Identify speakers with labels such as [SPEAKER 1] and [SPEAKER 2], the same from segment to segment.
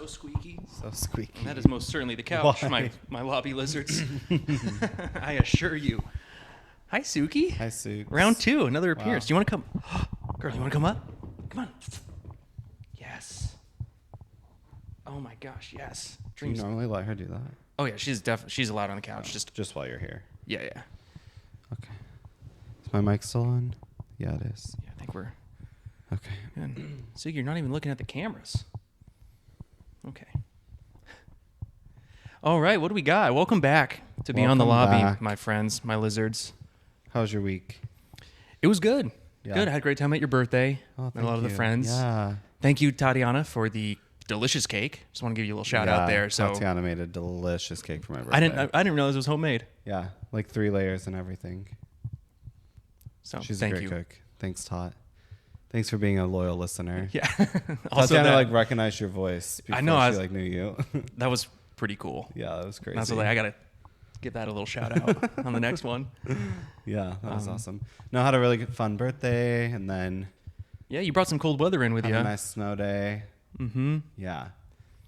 [SPEAKER 1] so squeaky.
[SPEAKER 2] So squeaky.
[SPEAKER 1] And that is most certainly the couch,
[SPEAKER 2] Why?
[SPEAKER 1] my lobby lizards. I assure you. Hi, Suki.
[SPEAKER 2] Hi, Sue.
[SPEAKER 1] Round 2, another appearance.
[SPEAKER 2] Wow.
[SPEAKER 1] Do you want to come? Girl, you want to come up? Come on. Yes. Oh my gosh, yes.
[SPEAKER 2] Do you
[SPEAKER 1] Dreams.
[SPEAKER 2] normally let her do that?
[SPEAKER 1] Oh yeah, she's allowed on the couch.
[SPEAKER 2] Just while you're here.
[SPEAKER 1] Yeah.
[SPEAKER 2] Okay. Is my mic still on? Yeah, it is.
[SPEAKER 1] Yeah, I think we're
[SPEAKER 2] Okay.
[SPEAKER 1] good. Suki, you're not even looking at the cameras. Okay. All right, what do we got? Welcome back to Beyond the
[SPEAKER 2] Welcome
[SPEAKER 1] Lobby,
[SPEAKER 2] back.
[SPEAKER 1] my friends, my lizards.
[SPEAKER 2] How was your week?
[SPEAKER 1] It was good.
[SPEAKER 2] Yeah.
[SPEAKER 1] Good. I had a great time at your birthday.
[SPEAKER 2] Oh,
[SPEAKER 1] Met a lot of the
[SPEAKER 2] you.
[SPEAKER 1] friends.
[SPEAKER 2] Yeah.
[SPEAKER 1] Thank you, Tatiana, for the delicious cake. Just want to give you a little shout out there. So
[SPEAKER 2] Tatiana made a delicious cake for my birthday.
[SPEAKER 1] I didn't realize it was homemade.
[SPEAKER 2] Yeah, like 3 layers and everything.
[SPEAKER 1] So
[SPEAKER 2] She's
[SPEAKER 1] thank
[SPEAKER 2] a great
[SPEAKER 1] you.
[SPEAKER 2] cook. Thanks, Tot. Thanks for being a loyal listener.
[SPEAKER 1] Yeah. Also,
[SPEAKER 2] Tatiana
[SPEAKER 1] that,
[SPEAKER 2] recognized your voice before
[SPEAKER 1] I know,
[SPEAKER 2] she knew you.
[SPEAKER 1] that was pretty cool.
[SPEAKER 2] Yeah, that was crazy.
[SPEAKER 1] I was like, I gotta give that a little shout out on the next one.
[SPEAKER 2] Yeah, that was awesome. No, I had a really good, fun birthday, and then
[SPEAKER 1] Yeah, you brought some cold weather in with
[SPEAKER 2] had
[SPEAKER 1] you.
[SPEAKER 2] a nice snow day.
[SPEAKER 1] Mm-hmm.
[SPEAKER 2] Yeah,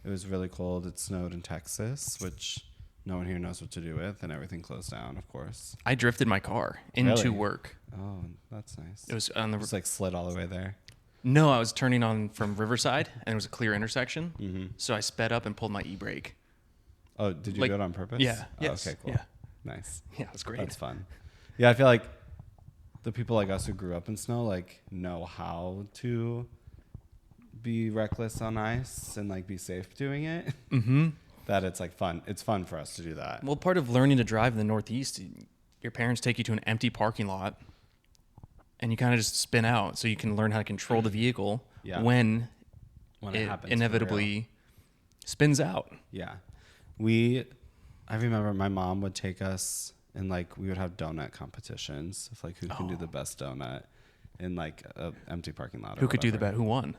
[SPEAKER 2] it was really cold. It snowed in Texas, which no one here knows what to do with, and everything closed down, of course.
[SPEAKER 1] I drifted my car into
[SPEAKER 2] Really?
[SPEAKER 1] work.
[SPEAKER 2] Oh, that's nice.
[SPEAKER 1] It was on the
[SPEAKER 2] Just like slid all the way there.
[SPEAKER 1] No, I was turning on from Riverside, and it was a clear intersection.
[SPEAKER 2] Mm-hmm.
[SPEAKER 1] So I sped up and pulled my e-brake.
[SPEAKER 2] Oh, did you
[SPEAKER 1] Like-
[SPEAKER 2] do it on purpose?
[SPEAKER 1] Yeah.
[SPEAKER 2] Oh,
[SPEAKER 1] Yes.
[SPEAKER 2] okay, cool.
[SPEAKER 1] Yeah.
[SPEAKER 2] Nice.
[SPEAKER 1] Yeah, it was great.
[SPEAKER 2] That's fun. Yeah, I feel like the people like us who grew up in snow like know how to be reckless on ice and like be safe doing it.
[SPEAKER 1] Mm-hmm.
[SPEAKER 2] That it's like fun. It's fun for us to do that.
[SPEAKER 1] Well, part of learning to drive in the Northeast, your parents take you to an empty parking lot, and you kind of just spin out, so you can learn how to control the vehicle
[SPEAKER 2] Yeah.
[SPEAKER 1] when
[SPEAKER 2] When
[SPEAKER 1] it
[SPEAKER 2] happens for real.
[SPEAKER 1] inevitably spins out.
[SPEAKER 2] Yeah. I remember my mom would take us and like we would have donut competitions of like who can do the best donut in like a empty parking lot. Or
[SPEAKER 1] Who could do the
[SPEAKER 2] whatever.
[SPEAKER 1] best? Who won?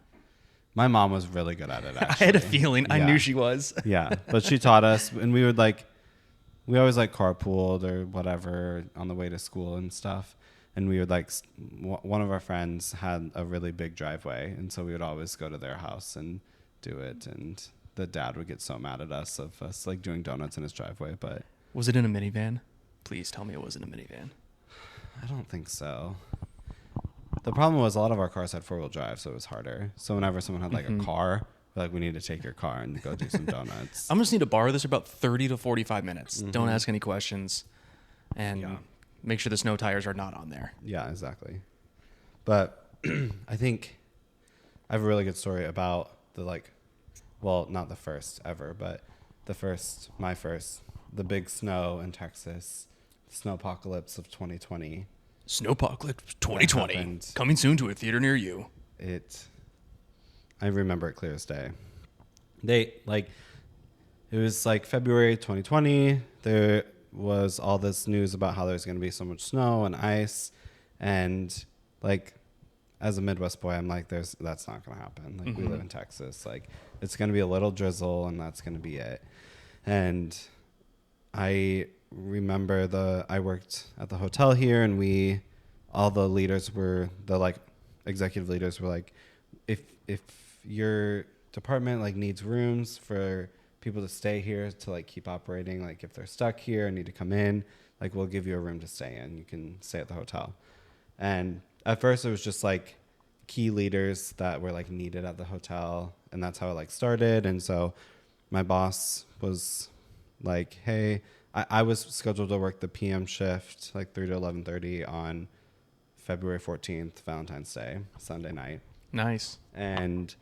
[SPEAKER 2] My mom was really good at it, actually.
[SPEAKER 1] I had a feeling. I
[SPEAKER 2] Yeah.
[SPEAKER 1] knew she was.
[SPEAKER 2] Yeah, but she taught us, and we would like, we always like carpooled or whatever on the way to school and stuff. And we would like, one of our friends had a really big driveway, and so we would always go to their house and do it. And the dad would get so mad at us of us like doing donuts in his driveway, but
[SPEAKER 1] Was it in a minivan? Please tell me it wasn't a minivan.
[SPEAKER 2] I don't think so. The problem was a lot of our cars had 4-wheel drive, so it was harder. So whenever someone had like a car, we're like, we need to take your car and go do some donuts.
[SPEAKER 1] I'm just need to borrow this for about 30 to 45 minutes. Don't ask any questions, and
[SPEAKER 2] Yeah.
[SPEAKER 1] make sure the snow tires are not on there.
[SPEAKER 2] Yeah, exactly. But I think I have a really good story about the like, well, not the first ever, but the big snow in Texas, Snowpocalypse of 2020.
[SPEAKER 1] Snowpocalypse 2020
[SPEAKER 2] happened.
[SPEAKER 1] coming soon to a theater near you.
[SPEAKER 2] I remember it clear as day. It was like February 2020. There was all this news about how there's going to be so much snow and ice, and like as a Midwest boy, I'm like, that's not going to happen. Like we live in Texas, like it's going to be a little drizzle and that's going to be it. And I remember I worked at the hotel here, and all the leaders were executive leaders were like, if your department like needs rooms for people to stay here to like keep operating, like if they're stuck here and need to come in, like we'll give you a room to stay in. You can stay at the hotel. And at first it was just like key leaders that were like needed at the hotel, and that's how it like started. And so my boss was like, hey, I was scheduled to work the PM shift like 3 to 11:30 on February 14th, Valentine's Day, Sunday night.
[SPEAKER 1] Nice.
[SPEAKER 2] And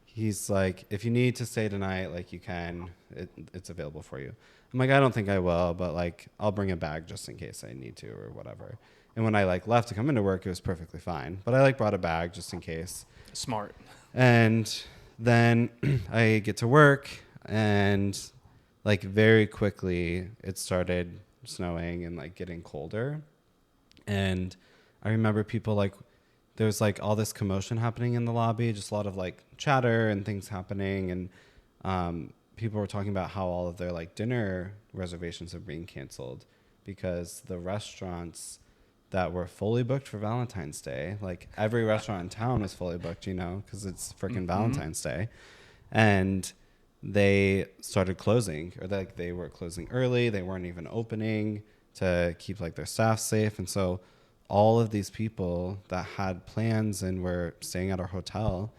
[SPEAKER 2] he's like, if you need to stay tonight, like you can, it's available for you. I'm like, I don't think I will, but like I'll bring a bag just in case I need to or whatever. And when I like left to come into work, it was perfectly fine. But I like brought a bag just in case.
[SPEAKER 1] Smart.
[SPEAKER 2] And then I get to work, and like very quickly it started snowing and like getting colder. And I remember people like, there was like all this commotion happening in the lobby, just a lot of like chatter and things happening. And people were talking about how all of their like dinner reservations are being canceled because the restaurants that were fully booked for Valentine's Day, like every restaurant in town was fully booked, because it's freaking Valentine's Day. And they started closing, or like they were closing early. They weren't even opening to keep like their staff safe. And so all of these people that had plans and were staying at our hotel,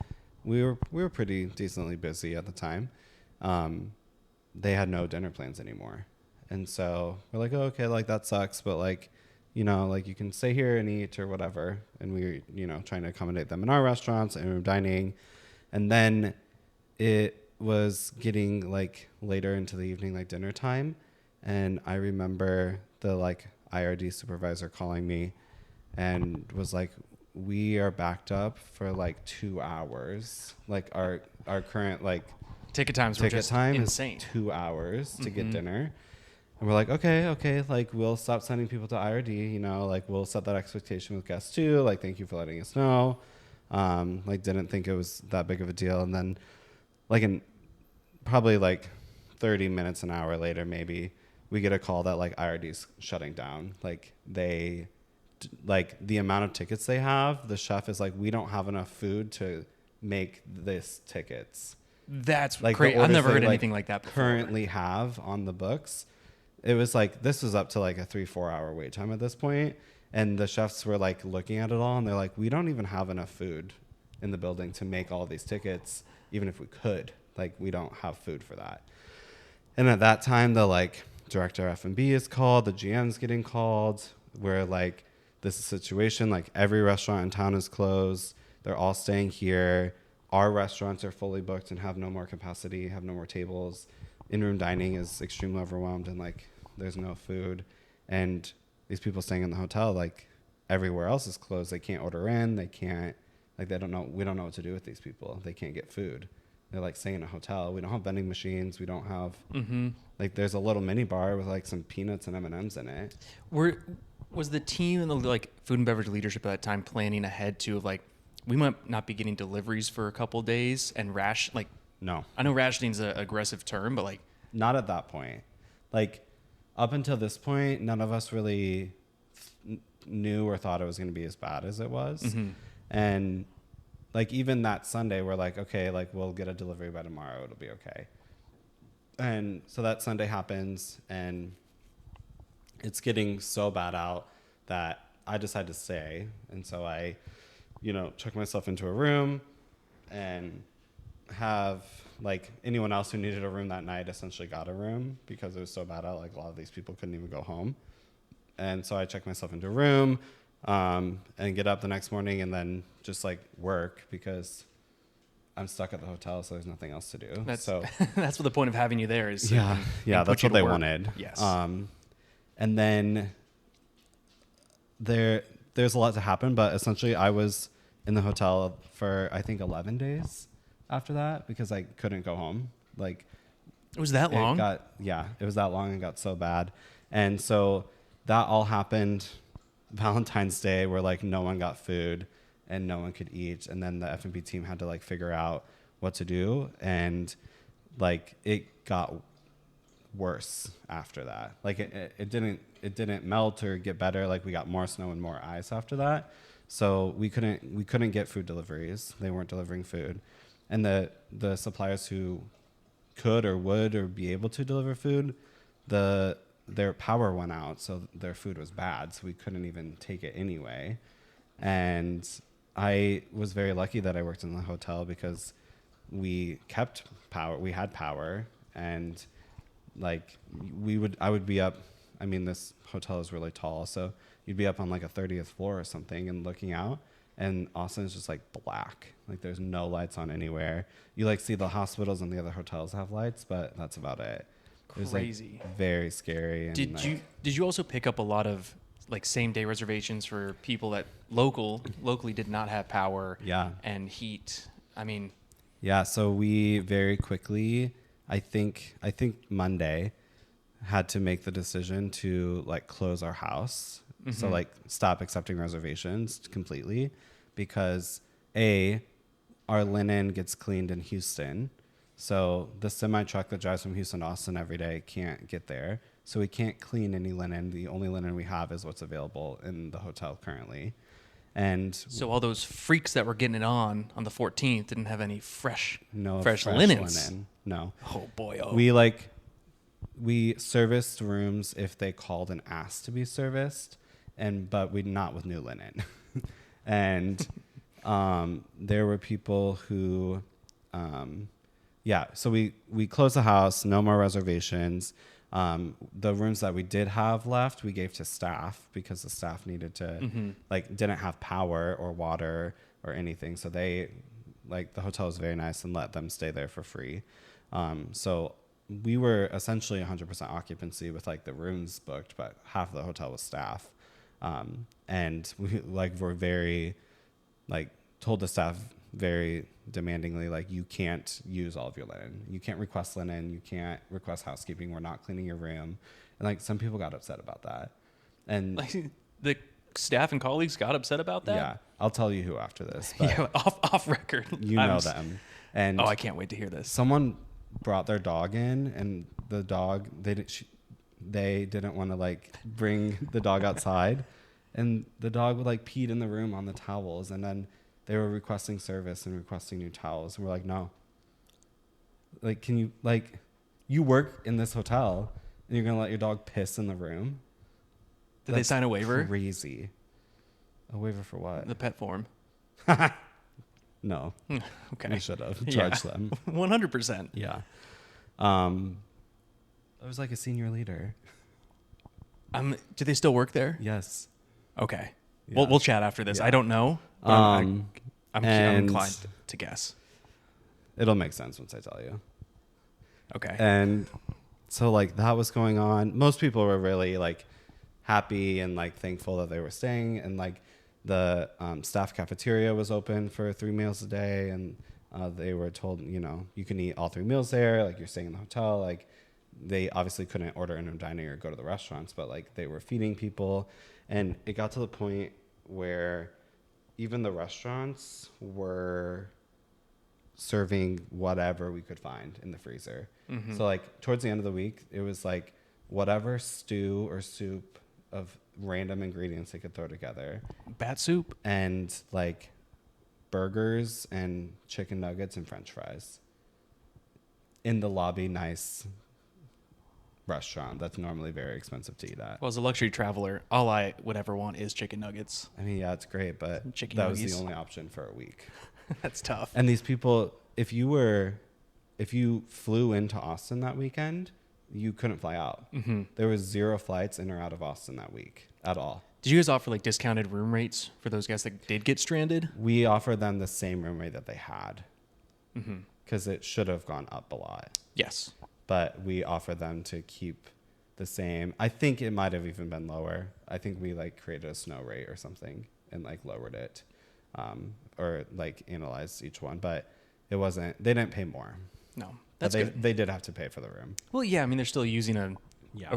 [SPEAKER 2] we were pretty decently busy at the time. They had no dinner plans anymore. And so we're like, oh, okay, like that sucks, but like, you know, like you can stay here and eat or whatever. And we, you know, trying to accommodate them in our restaurants and room dining. And then it was getting like later into the evening, like dinner time. And I remember the like IRD supervisor calling me and was like, we are backed up for like 2 hours. Like our current like
[SPEAKER 1] Ticket times were just insane.
[SPEAKER 2] Is 2 hours to get dinner. And we're like, okay, like we'll stop sending people to IRD, you know, like we'll set that expectation with guests too. Like, thank you for letting us know. Like didn't think it was that big of a deal. And then like in probably like 30 minutes, an hour later, maybe we get a call that like IRD's shutting down. Like like the amount of tickets they have, the chef is like, we don't have enough food to make this tickets.
[SPEAKER 1] That's
[SPEAKER 2] like
[SPEAKER 1] crazy. I've never heard anything like that before.
[SPEAKER 2] Currently have on the books. It was like, this was up to like a 3-4 hour wait time at this point. And the chefs were like looking at it all and they're like, we don't even have enough food in the building to make all these tickets. Even if we could, like, we don't have food for that. And at that time, the like director of F&B is called, the GM's getting called. We're like, this is a situation, like every restaurant in town is closed. They're all staying here. Our restaurants are fully booked and have no more capacity, have no more tables. In-room dining is extremely overwhelmed and like there's no food. And these people staying in the hotel, like everywhere else is closed. They can't order in. They can't, like they don't know. We don't know what to do with these people. They can't get food. They're like staying in a hotel. We don't have vending machines. We don't have like there's a little mini bar with like some peanuts and M&Ms in it.
[SPEAKER 1] Was the team and the like food and beverage leadership at that time planning ahead to like, we might not be getting deliveries for a couple of days and
[SPEAKER 2] No,
[SPEAKER 1] I know rationing's an aggressive term, but like
[SPEAKER 2] not at that point. Like up until this point, none of us really knew or thought it was going to be as bad as it was. And like even that Sunday, we're like, okay, like we'll get a delivery by tomorrow. It'll be okay. And so that Sunday happens and it's getting so bad out that I decided to stay. And so I, you know, check myself into a room and have like anyone else who needed a room that night essentially got a room because it was so bad out. Like a lot of these people couldn't even go home. And so I checked myself into a room and get up the next morning and then just like work because I'm stuck at the hotel. So there's nothing else to do.
[SPEAKER 1] That's
[SPEAKER 2] what
[SPEAKER 1] the point of having you there is.
[SPEAKER 2] Yeah. That's what they wanted.
[SPEAKER 1] Yes.
[SPEAKER 2] And then there's a lot to happen, but essentially I was in the hotel for I think 11 days after that because I couldn't go home. Like
[SPEAKER 1] it was that long?
[SPEAKER 2] It was that long and got so bad. And so that all happened Valentine's Day where like no one got food and no one could eat. And then the F&B team had to like figure out what to do. And like it got worse after that. Like it didn't melt or get better. Like we got more snow and more ice after that. So we couldn't get food deliveries. They weren't delivering food. And the suppliers who could or would or be able to deliver food, their power went out, so their food was bad. So we couldn't even take it anyway. And I was very lucky that I worked in the hotel because we kept power. We had power, and like I would be up. I mean, this hotel is really tall, so you'd be up on like a 30th floor or something and looking out. And Austin is just like black. Like there's no lights on anywhere. You like see the hospitals and the other hotels have lights, but that's about it.
[SPEAKER 1] Crazy.
[SPEAKER 2] It was like very scary. And
[SPEAKER 1] did you also pick up a lot of like same day reservations for people that locally did not have power and heat? I mean,
[SPEAKER 2] yeah. So we very quickly, I think Monday had to make the decision to like close our house. So like stop accepting reservations completely because our linen gets cleaned in Houston. So the semi truck that drives from Houston to Austin every day can't get there. So we can't clean any linen. The only linen we have is what's available in the hotel currently. And
[SPEAKER 1] so all those freaks that were getting it on the 14th didn't have any fresh linens.
[SPEAKER 2] Linen. No.
[SPEAKER 1] Oh boy. Oh.
[SPEAKER 2] We serviced rooms if they called and asked to be serviced, but we not with new linen. And there were people who, so we closed the house, no more reservations. The rooms that we did have left, we gave to staff because the staff needed to, didn't have power or water or anything. So they, the hotel was very nice and let them stay there for free. So we were essentially 100% occupancy with the rooms booked, but half of the hotel was staff. And we were very, told the staff very demandingly, you can't use all of your linen. You can't request linen. You can't request housekeeping. We're not cleaning your room. And some people got upset about that. And
[SPEAKER 1] the staff and colleagues got upset about that?
[SPEAKER 2] Yeah. I'll tell you who after this. But
[SPEAKER 1] yeah, off record.
[SPEAKER 2] You know them. And
[SPEAKER 1] I can't wait to hear this.
[SPEAKER 2] Someone brought their dog in, and the dog, they didn't want to bring the dog outside. And the dog would peed in the room on the towels, and then they were requesting service and requesting new towels, and we're like, no. Can you you work in this hotel and you're gonna let your dog piss in the room?
[SPEAKER 1] Did they sign a waiver?
[SPEAKER 2] Crazy. A waiver for what?
[SPEAKER 1] The pet form.
[SPEAKER 2] No.
[SPEAKER 1] Okay.
[SPEAKER 2] We should have charged them.
[SPEAKER 1] 100%.
[SPEAKER 2] Yeah. I was a senior leader.
[SPEAKER 1] Do they still work there?
[SPEAKER 2] Yes.
[SPEAKER 1] Okay.
[SPEAKER 2] Yeah.
[SPEAKER 1] We'll chat after this.
[SPEAKER 2] Yeah.
[SPEAKER 1] I don't know. I'm
[SPEAKER 2] and
[SPEAKER 1] inclined to guess.
[SPEAKER 2] It'll make sense once I tell you.
[SPEAKER 1] Okay.
[SPEAKER 2] And so that was going on. Most people were really happy and thankful that they were staying, and the staff cafeteria was open for 3 meals a day, and they were told, you can eat all 3 meals there. You're staying in the hotel. They obviously couldn't order in dining or go to the restaurants, but they were feeding people. And it got to the point where even the restaurants were serving whatever we could find in the freezer. Mm-hmm. So towards the end of the week, it was whatever stew or soup of random ingredients they could throw together.
[SPEAKER 1] Bat soup?
[SPEAKER 2] And burgers and chicken nuggets and french fries. In the lobby, nice restaurant that's normally very expensive to eat at.
[SPEAKER 1] Well, as a luxury traveler, all I would ever want is chicken nuggets.
[SPEAKER 2] I mean, yeah, it's great, but that was the only option for a week.
[SPEAKER 1] That's tough.
[SPEAKER 2] And these people, if you flew into Austin that weekend, you couldn't fly out. Mm-hmm. There was 0 flights in or out of Austin that week at all.
[SPEAKER 1] Did you guys offer discounted room rates for those guys that did get stranded?
[SPEAKER 2] We offered them the same room rate that they had, because it should have gone up a lot.
[SPEAKER 1] Yes. But
[SPEAKER 2] we offered them to keep the same. I think it might have even been lower. I think we created a snow rate or something and lowered it, or analyzed each one. But it wasn't. They didn't pay more.
[SPEAKER 1] No, that's
[SPEAKER 2] good.
[SPEAKER 1] Good.
[SPEAKER 2] They did have to pay for the room.
[SPEAKER 1] Well, yeah. I mean, they're still using a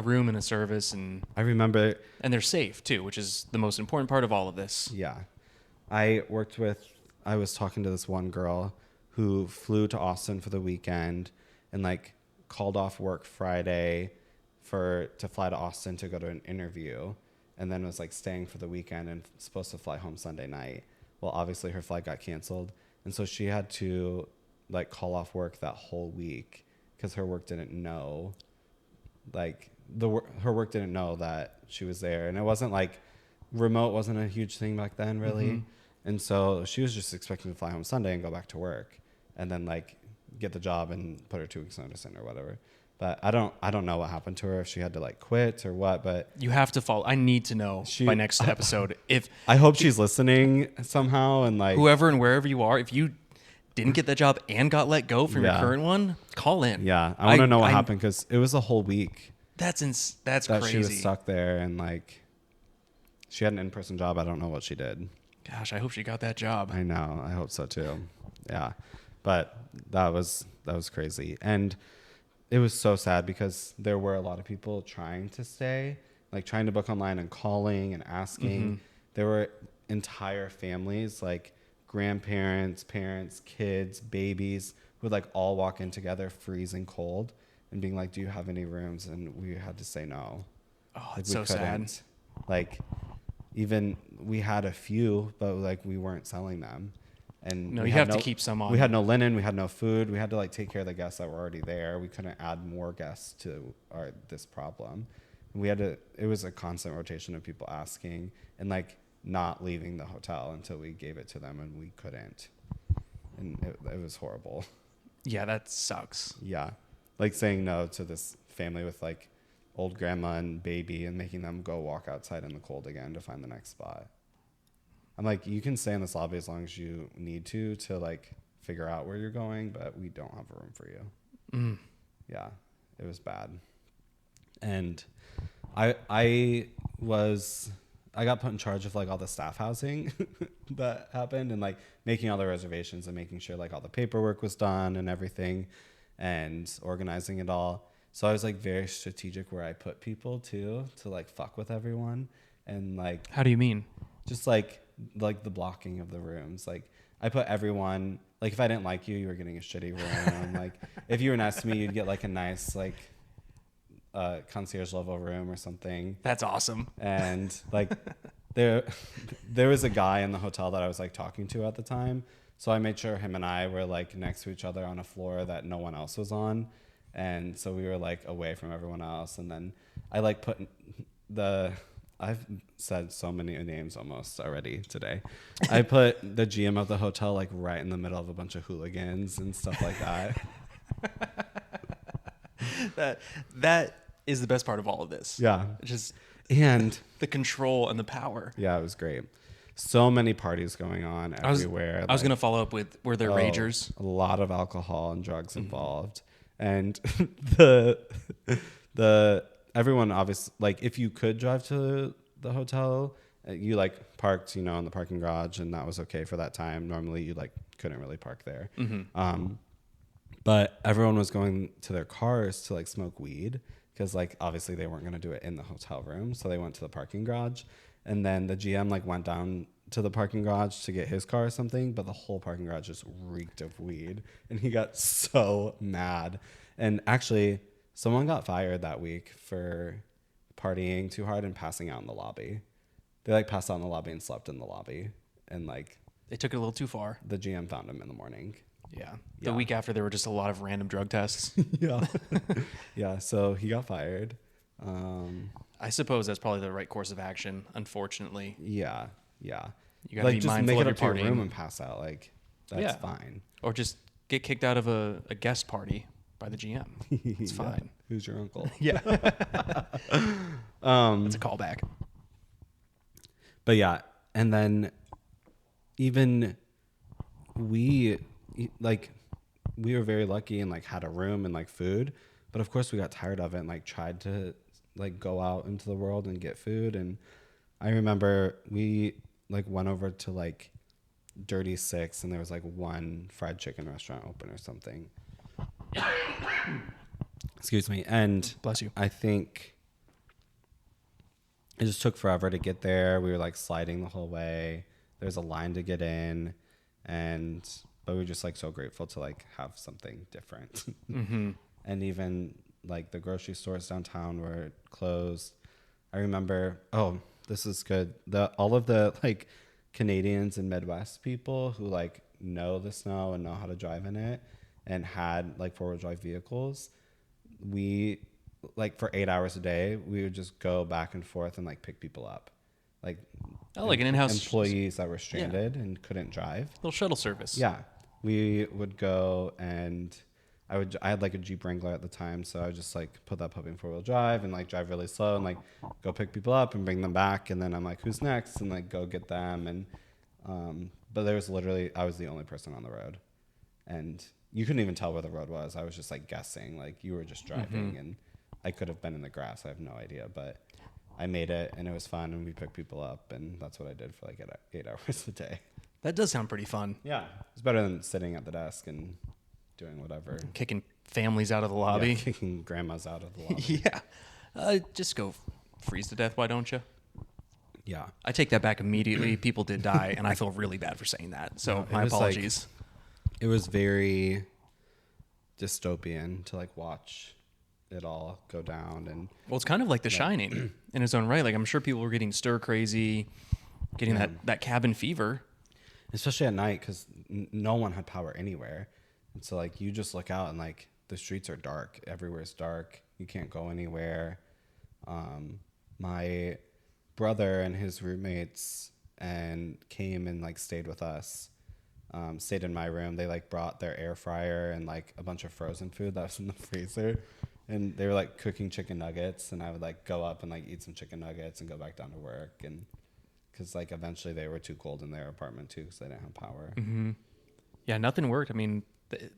[SPEAKER 1] room and a service, and
[SPEAKER 2] I remember.
[SPEAKER 1] And they're safe too, which is the most important part of all of this.
[SPEAKER 2] Yeah, I was talking to this one girl who flew to Austin for the weekend and called off work Friday to fly to Austin to go to an interview, and then was staying for the weekend and supposed to fly home Sunday night. Well, obviously her flight got canceled, and so she had to call off work that whole week because her work didn't know her work didn't know that she was there. And it wasn't remote wasn't a huge thing back then, really. Mm-hmm. And so she was just expecting to fly home Sunday and go back to work, and then get the job and put her 2 weeks notice in or whatever. But I don't know what happened to her, if she had to quit or what. But
[SPEAKER 1] you have to follow. I need to know by next episode. If
[SPEAKER 2] I hope she's listening somehow, and
[SPEAKER 1] whoever and wherever you are, if you didn't get that job and got let go from your current one, call in.
[SPEAKER 2] Yeah, I want to know what happened, because it was a whole week.
[SPEAKER 1] That's
[SPEAKER 2] that
[SPEAKER 1] crazy.
[SPEAKER 2] She was stuck there, and she had an in-person job. I don't know what she did.
[SPEAKER 1] Gosh, I hope she got that job.
[SPEAKER 2] I know. I hope so too. Yeah, but that was crazy, and it was so sad because there were a lot of people trying to stay, trying to book online and calling and asking. Mm-hmm. There were entire families, grandparents, parents, kids, babies, who would all walk in together, freezing cold, and being do you have any rooms? And we had to say no.
[SPEAKER 1] Oh, it's so sad.
[SPEAKER 2] Even we had a few, but we weren't selling them. And
[SPEAKER 1] No, you have to keep some on.
[SPEAKER 2] We had no linen. We had no food. We had to like take care of the guests that were already there. We couldn't add more guests to this problem. And we had to. It was a constant rotation of people asking and like not leaving the hotel until we gave it to them, and we couldn't. And it was horrible.
[SPEAKER 1] Yeah, that sucks.
[SPEAKER 2] Yeah, like saying no to this family with like old grandma and baby and making them go walk outside in the cold again to find the next spot. I'm like, you can stay in this lobby as long as you need to like figure out where you're going, but we don't have a room for you. Yeah, it was bad. And I got put in charge of like all the staff housing that happened and like making all the reservations and making sure like all the paperwork was done and everything and organizing it all. So I was like very strategic where I put people too to like fuck with everyone and like.
[SPEAKER 1] How do you mean?
[SPEAKER 2] Just like the blocking of the rooms. Like I put everyone, like if I didn't like you, you were getting a shitty room. Like if you were nice to me, you'd get like a nice like concierge level room or something.
[SPEAKER 1] That's awesome.
[SPEAKER 2] And like there was a guy in the hotel that I was like talking to at the time. So I made sure him and I were like next to each other on a floor that no one else was on. And so we were like away from everyone else. And then I like put I've said so many names almost already today. I put the GM of the hotel like right in the middle of a bunch of hooligans and stuff like that.
[SPEAKER 1] That is the best part of all of this.
[SPEAKER 2] Yeah.
[SPEAKER 1] Just
[SPEAKER 2] and
[SPEAKER 1] the control and the power.
[SPEAKER 2] Yeah, it was great. So many parties going on everywhere.
[SPEAKER 1] I was going to follow up with, were there ragers?
[SPEAKER 2] A lot of alcohol and drugs involved. And everyone obviously, like if you could drive to the hotel, you like parked, in the parking garage, and that was okay for that time. Normally you like couldn't really park there. But everyone was going to their cars to like smoke weed because like obviously they weren't going to do it in the hotel room. So they went to the parking garage, and then the GM like went down to the parking garage to get his car or something, but the whole parking garage just reeked of weed, and he got so mad. And actually someone got fired that week for partying too hard and passing out in the lobby. They like passed out in the lobby and slept in the lobby, and like
[SPEAKER 1] they took it a little too far.
[SPEAKER 2] The GM found him in the morning.
[SPEAKER 1] Yeah. The week after, there were just a lot of random drug tests.
[SPEAKER 2] Yeah. Yeah. So he got fired.
[SPEAKER 1] I suppose that's probably the right course of action, unfortunately.
[SPEAKER 2] Yeah. Yeah.
[SPEAKER 1] You gotta be
[SPEAKER 2] just
[SPEAKER 1] mindful
[SPEAKER 2] make
[SPEAKER 1] of
[SPEAKER 2] it
[SPEAKER 1] your
[SPEAKER 2] up to your
[SPEAKER 1] partying.
[SPEAKER 2] room and pass out. Like that's fine.
[SPEAKER 1] Or just get kicked out of a guest party by the GM. It's fine.
[SPEAKER 2] Who's your uncle?
[SPEAKER 1] Yeah. That's a callback.
[SPEAKER 2] But yeah, and then even we were very lucky and like had a room and like food, but of course we got tired of it and like tried to like go out into the world and get food. And I remember we like went over to like Dirty Six, and there was like one fried chicken restaurant open or something. Excuse me. And
[SPEAKER 1] bless you.
[SPEAKER 2] I think it just took forever to get there. We were like sliding the whole way. There's a line to get in, but we were just like so grateful to like have something different. And even like the grocery stores downtown were closed. I remember, this is good. All of the like Canadians and Midwest people who like know the snow and know how to drive in it and had like 4-wheel drive vehicles, we like for 8 hours a day, we would just go back and forth and like pick people up. Like
[SPEAKER 1] like an in-house
[SPEAKER 2] employees that were stranded and couldn't drive.
[SPEAKER 1] Little shuttle service.
[SPEAKER 2] Yeah. We would go, and I had like a Jeep Wrangler at the time. So I would just like put that puppy in 4-wheel drive and like drive really slow and like go pick people up and bring them back. And then I'm like, who's next? And like go get them. And, but there was I was the only person on the road, and you couldn't even tell where the road was. I was just like guessing, like you were just driving, and I could have been in the grass. I have no idea, but I made it, and it was fun, and we picked people up, and that's what I did for like 8 hours a day.
[SPEAKER 1] That does sound pretty fun.
[SPEAKER 2] Yeah. It's better than sitting at the desk and doing whatever.
[SPEAKER 1] Kicking families out of the lobby.
[SPEAKER 2] Yeah, kicking grandmas out of the lobby.
[SPEAKER 1] Yeah. Just go freeze to death, why don't you?
[SPEAKER 2] Yeah.
[SPEAKER 1] I take that back immediately. People did die, and I feel really bad for saying that. So my apologies.
[SPEAKER 2] It was very dystopian to like watch it all go down. And
[SPEAKER 1] well, it's kind of like The Shining in its own right. Like I'm sure people were getting stir crazy, getting that cabin fever.
[SPEAKER 2] especially at night because no one had power anywhere. And so like you just look out and like the streets are dark. Everywhere's dark. You can't go anywhere. My brother and his roommates and came and like stayed with us. Stayed in my room. They like brought their air fryer and like a bunch of frozen food that was in the freezer. And they were like cooking chicken nuggets, and I would like go up and like eat some chicken nuggets and go back down to work. And because like eventually they were too cold in their apartment too because they didn't have power.
[SPEAKER 1] Mm-hmm. Yeah, nothing worked. I mean,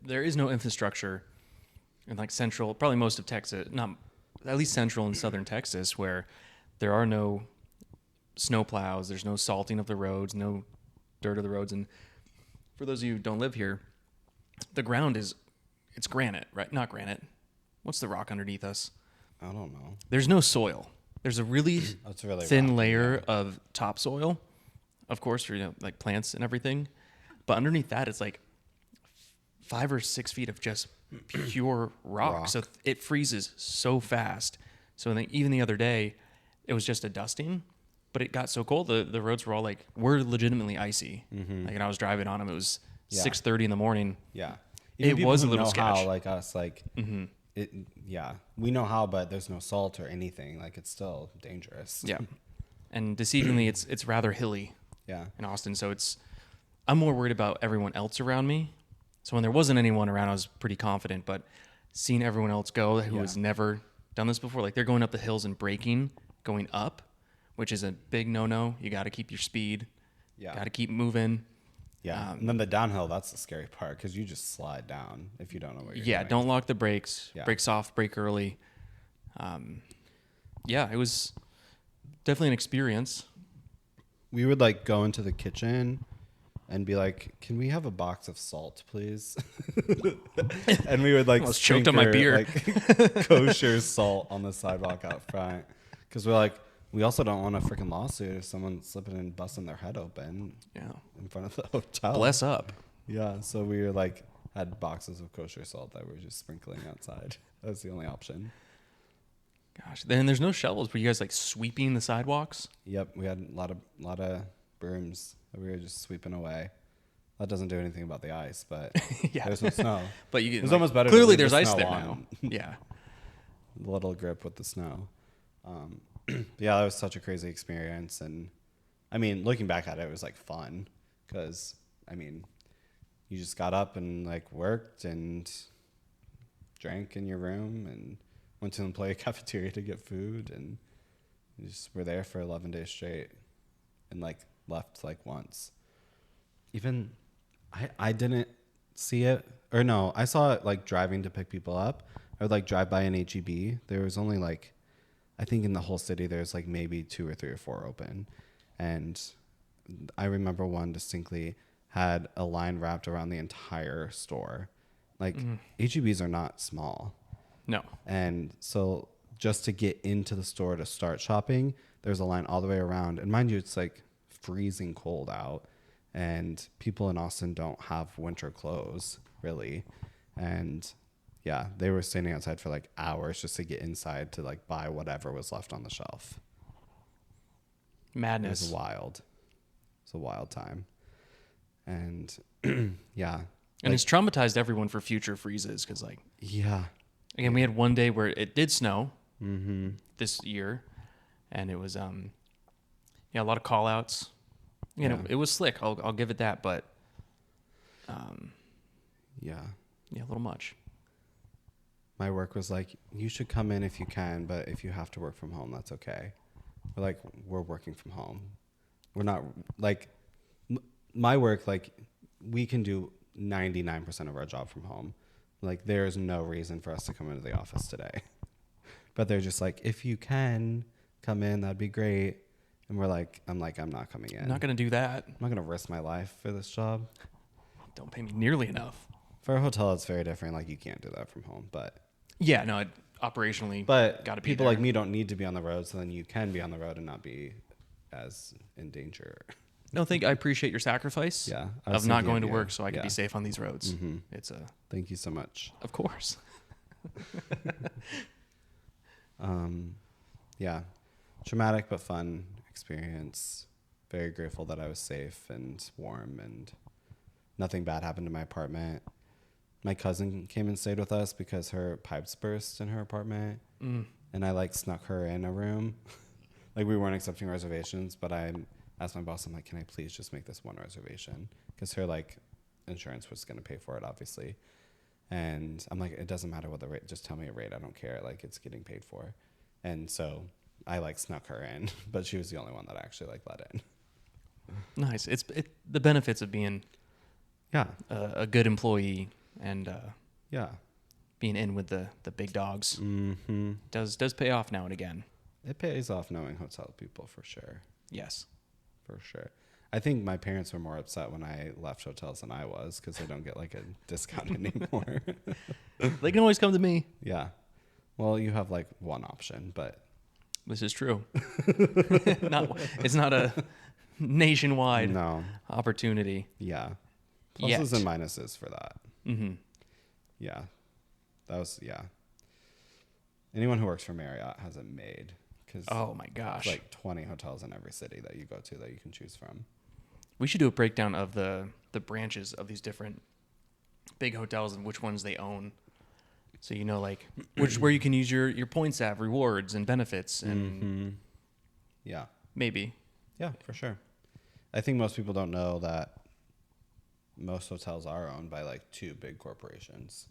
[SPEAKER 1] there is no infrastructure in like central, probably most of Texas, not at least central and southern Texas, where there are no snow plows, there's no salting of the roads, no dirt of the roads. And for those of you who don't live here, the ground it's granite, right? Not granite. What's the rock underneath us?
[SPEAKER 2] I don't know.
[SPEAKER 1] There's no soil. There's a really,
[SPEAKER 2] really
[SPEAKER 1] thin
[SPEAKER 2] rocky,
[SPEAKER 1] layer of topsoil, of course, for like plants and everything. But underneath that, it's like 5 or 6 feet of just pure rock. So it freezes so fast. So even the other day, it was just a dusting, but it got so cold the roads were all like were legitimately icy. Mm-hmm. Like, and I was driving on them. It was 6:30 in the morning.
[SPEAKER 2] Yeah,
[SPEAKER 1] it was a little sketchy.
[SPEAKER 2] Like us, like. Mm-hmm. We know how, but there's no salt or anything. Like it's still dangerous.
[SPEAKER 1] Yeah, and deceivingly, it's rather hilly.
[SPEAKER 2] Yeah,
[SPEAKER 1] in Austin, so I'm more worried about everyone else around me. So when there wasn't anyone around, I was pretty confident. But seeing everyone else go who has never done this before, like they're going up the hills and braking, going up, which is a big no-no. You got to keep your speed. Yeah, got to keep moving.
[SPEAKER 2] Yeah, and then the downhill, that's the scary part because you just slide down if you don't know where you're going.
[SPEAKER 1] Yeah, don't lock the brakes. Yeah. Brake soft, brake early. Yeah, it was definitely an experience.
[SPEAKER 2] We would like go into the kitchen and be like, "Can we have a box of salt, please?" And we would like
[SPEAKER 1] I was choked on my beer.
[SPEAKER 2] Like kosher salt on the sidewalk out front because we're like, we also don't want a freaking lawsuit if someone's slipping and busting their head open. Yeah, in front of the hotel.
[SPEAKER 1] Bless up.
[SPEAKER 2] Yeah, so we were like had boxes of kosher salt that we were just sprinkling outside. That was the only option.
[SPEAKER 1] Gosh, then there's no shovels. Were you guys like sweeping the sidewalks?
[SPEAKER 2] Yep, we had a lot of brooms that we were just sweeping away. That doesn't do anything about the ice, but yeah, there's no snow.
[SPEAKER 1] But you get
[SPEAKER 2] it's almost better.
[SPEAKER 1] Clearly, there's ice there now. Yeah,
[SPEAKER 2] a little grip with the snow. Yeah, that was such a crazy experience, and I mean, looking back at it, it was like fun because I mean, you just got up and like worked and drank in your room and went to the employee cafeteria to get food, and you just were there for 11 days straight, and like left like once. Even I didn't see it, or no, I saw it like driving to pick people up. I would like drive by an HEB. There was only like, I think in the whole city, there's like maybe 2 or 3 or 4 open. And I remember one distinctly had a line wrapped around the entire store. Like HEBs are not small.
[SPEAKER 1] No.
[SPEAKER 2] And so just to get into the store to start shopping, there's a line all the way around. And mind you, it's like freezing cold out. And people in Austin don't have winter clothes, really. And yeah, they were standing outside for like hours just to get inside to like buy whatever was left on the shelf.
[SPEAKER 1] Madness.
[SPEAKER 2] It was wild. It's a wild time. And yeah.
[SPEAKER 1] And it's traumatized everyone for future freezes because like,
[SPEAKER 2] yeah.
[SPEAKER 1] Again, we had one day where it did snow this year, and it was a lot of call outs. You know, it was slick. I'll give it that, but yeah, a little much.
[SPEAKER 2] My work was like, you should come in if you can, but if you have to work from home, that's okay. We're like, we're working from home. We're not like my work. Like we can do 99% of our job from home. Like there is no reason for us to come into the office today. But they're just like, if you can come in, that'd be great. And we're like, I'm not coming in.
[SPEAKER 1] I'm not going to do that.
[SPEAKER 2] I'm not going to risk my life for this job.
[SPEAKER 1] Don't pay me nearly enough.
[SPEAKER 2] For a hotel, it's very different. Like you can't do that from home, but
[SPEAKER 1] yeah, no, operationally,
[SPEAKER 2] but
[SPEAKER 1] got to be
[SPEAKER 2] people
[SPEAKER 1] there.
[SPEAKER 2] like me don't need to be on the road. So then you can be on the road and not be as in danger.
[SPEAKER 1] No, I appreciate your sacrifice.
[SPEAKER 2] Yeah,
[SPEAKER 1] of not going to work so I can be safe on these roads. Mm-hmm.
[SPEAKER 2] Thank you so much.
[SPEAKER 1] Of course.
[SPEAKER 2] Yeah, traumatic but fun experience. very grateful that I was safe and warm and nothing bad happened to my apartment. My cousin came and stayed with us because her pipes burst in her apartment. And I like snuck her in a room. Like we weren't accepting reservations, but I asked my boss, I'm like, can I please just make this one reservation? Because her like insurance was going to pay for it, obviously. And I'm like, it doesn't matter what the rate, just tell me a rate. I don't care. Like it's getting paid for. And so I like snuck her in, but she was the only one that I actually like let in.
[SPEAKER 1] Nice. It's the benefits of being a good employee and being in with the big dogs does pay off now and again.
[SPEAKER 2] It pays off knowing hotel people for sure.
[SPEAKER 1] Yes.
[SPEAKER 2] For sure. I think my parents were more upset when I left hotels than I was because they don't get like a discount anymore.
[SPEAKER 1] They can always come to me.
[SPEAKER 2] Yeah. Well, you have like one option, but
[SPEAKER 1] this is true. It's not a nationwide opportunity.
[SPEAKER 2] Yeah. Pluses and minuses for that.
[SPEAKER 1] Mm-hmm.
[SPEAKER 2] Yeah. Anyone who works for Marriott has it made.
[SPEAKER 1] Oh my gosh.
[SPEAKER 2] There's like 20 hotels in every city that you go to that you can choose from.
[SPEAKER 1] We should do a breakdown of the branches of these different big hotels and which ones they own. So you know, like where you can use your points at, rewards and benefits and
[SPEAKER 2] yeah.
[SPEAKER 1] Maybe.
[SPEAKER 2] Yeah, for sure. I think most people don't know that most hotels are owned by like two big corporations.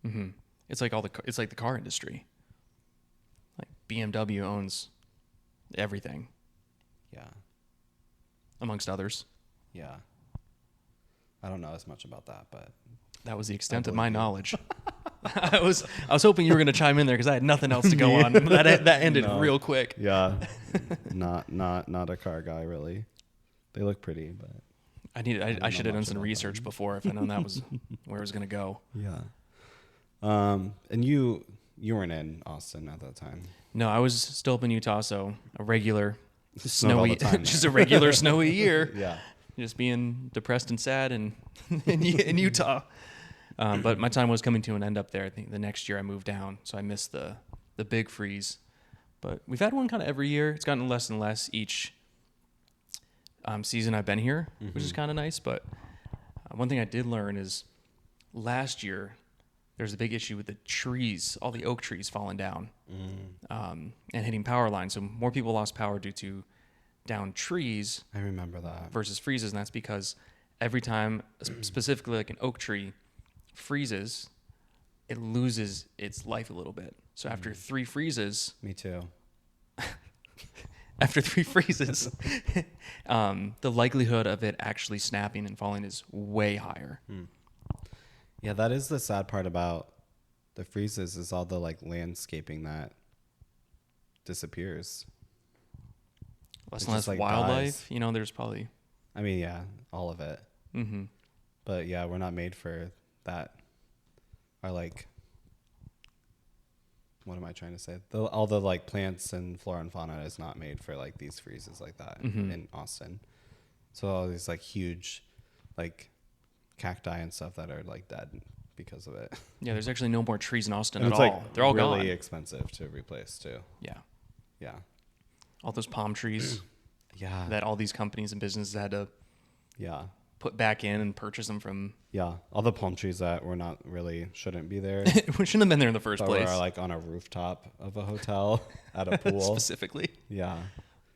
[SPEAKER 1] Mm-hmm. It's like it's like the car industry. Like BMW owns everything.
[SPEAKER 2] Yeah.
[SPEAKER 1] Amongst others.
[SPEAKER 2] Yeah. I don't know as much about that, but
[SPEAKER 1] that was the extent of my knowledge. I was hoping you were going to chime in there because I had nothing else to go on. That ended real quick.
[SPEAKER 2] Yeah. not a car guy really. They look pretty, but
[SPEAKER 1] I should have done some research before if I known that was where it was going to go.
[SPEAKER 2] Yeah. And you weren't in Austin at that time.
[SPEAKER 1] No, I was still up in Utah, so a regular
[SPEAKER 2] snowy,
[SPEAKER 1] just a regular snowy year.
[SPEAKER 2] Yeah.
[SPEAKER 1] Just being depressed and sad in Utah. But my time was coming to an end up there. I think the next year I moved down, so I missed the big freeze. But we've had one kind of every year. It's gotten less and less each season I've been here, which is kind of nice. But one thing I did learn is last year there's a big issue with the trees, all the oak trees falling down and hitting power lines. So more people lost power due to down trees.
[SPEAKER 2] I remember that.
[SPEAKER 1] Versus freezes, and that's because every time, specifically like an oak tree freezes, it loses its life a little bit. So after 3 freezes...
[SPEAKER 2] Me too.
[SPEAKER 1] After 3 freezes, the likelihood of it actually snapping and falling is way higher.
[SPEAKER 2] Yeah, that is the sad part about the freezes is all the like landscaping that disappears.
[SPEAKER 1] Less and less like wildlife. Dies. You know, there's probably...
[SPEAKER 2] I mean, yeah, all of it.
[SPEAKER 1] Mm-hmm.
[SPEAKER 2] But yeah, we're not made for that. Or like... What am I trying to say? All the like plants and flora and fauna is not made for like these freezes like that in Austin. So all these like huge like cacti and stuff that are like dead because of it.
[SPEAKER 1] Yeah, there's actually no more trees in Austin at all. Like they're all
[SPEAKER 2] really
[SPEAKER 1] gone.
[SPEAKER 2] Expensive to replace too.
[SPEAKER 1] Yeah.
[SPEAKER 2] Yeah.
[SPEAKER 1] All those palm trees.
[SPEAKER 2] Yeah.
[SPEAKER 1] That all these companies and businesses had to put back in and purchase them from.
[SPEAKER 2] Yeah. All the palm trees that were not really shouldn't be there.
[SPEAKER 1] We shouldn't have been there in the first place.
[SPEAKER 2] Or like on a rooftop of a hotel at a pool.
[SPEAKER 1] Specifically.
[SPEAKER 2] Yeah.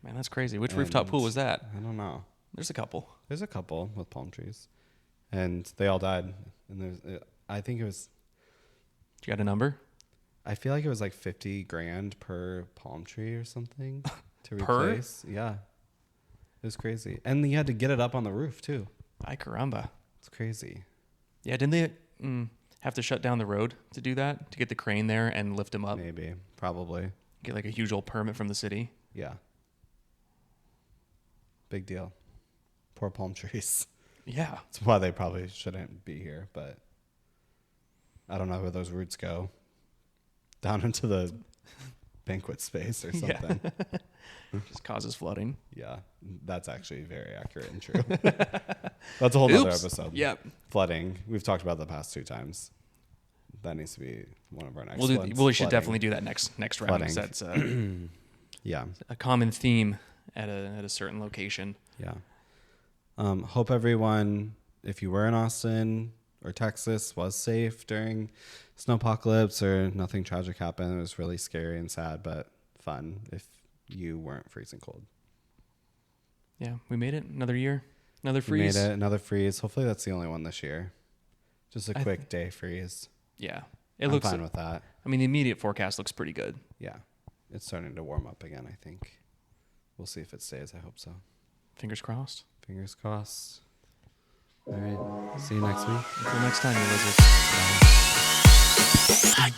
[SPEAKER 1] Man, that's crazy. Which rooftop pool was that?
[SPEAKER 2] I don't know.
[SPEAKER 1] There's a couple.
[SPEAKER 2] There's a couple with palm trees. And they all died. And I think it was...
[SPEAKER 1] You got a number?
[SPEAKER 2] I feel like it was like $50,000 per palm tree or something to
[SPEAKER 1] Per?
[SPEAKER 2] replace. Yeah. It was crazy. And you had to get it up on the roof too.
[SPEAKER 1] Ay caramba.
[SPEAKER 2] It's crazy.
[SPEAKER 1] Yeah, didn't they have to shut down the road to do that? To get the crane there and lift them up?
[SPEAKER 2] Maybe. Probably.
[SPEAKER 1] Get like a huge old permit from the city?
[SPEAKER 2] Yeah. Big deal. Poor palm trees.
[SPEAKER 1] Yeah.
[SPEAKER 2] That's why they probably shouldn't be here, but I don't know where those roots go. Down into the banquet space or something.
[SPEAKER 1] Yeah. Just causes flooding.
[SPEAKER 2] Yeah. That's actually very accurate and true. That's a whole other episode.
[SPEAKER 1] Yep.
[SPEAKER 2] Flooding. We've talked about the past 2 times. That needs to be one of our next
[SPEAKER 1] ones. We should definitely do that next round. That's
[SPEAKER 2] yeah.
[SPEAKER 1] a common theme at a certain location.
[SPEAKER 2] Yeah. Hope everyone, if you were in Austin or Texas, was safe during Snowpocalypse or nothing tragic happened. It was really scary and sad, but fun if you weren't freezing cold.
[SPEAKER 1] Yeah, we made it. Another year. Another
[SPEAKER 2] We made
[SPEAKER 1] freeze.
[SPEAKER 2] it. Another freeze. Hopefully that's the only one this year. Just a quick day freeze.
[SPEAKER 1] Yeah.
[SPEAKER 2] I'm fine with that.
[SPEAKER 1] I mean, the immediate forecast looks pretty good.
[SPEAKER 2] Yeah. It's starting to warm up again, I think. We'll see if it stays. I hope so.
[SPEAKER 1] Fingers crossed.
[SPEAKER 2] Fingers crossed. All right. See you next week.
[SPEAKER 1] Until next time, you lizards.
[SPEAKER 2] Bye.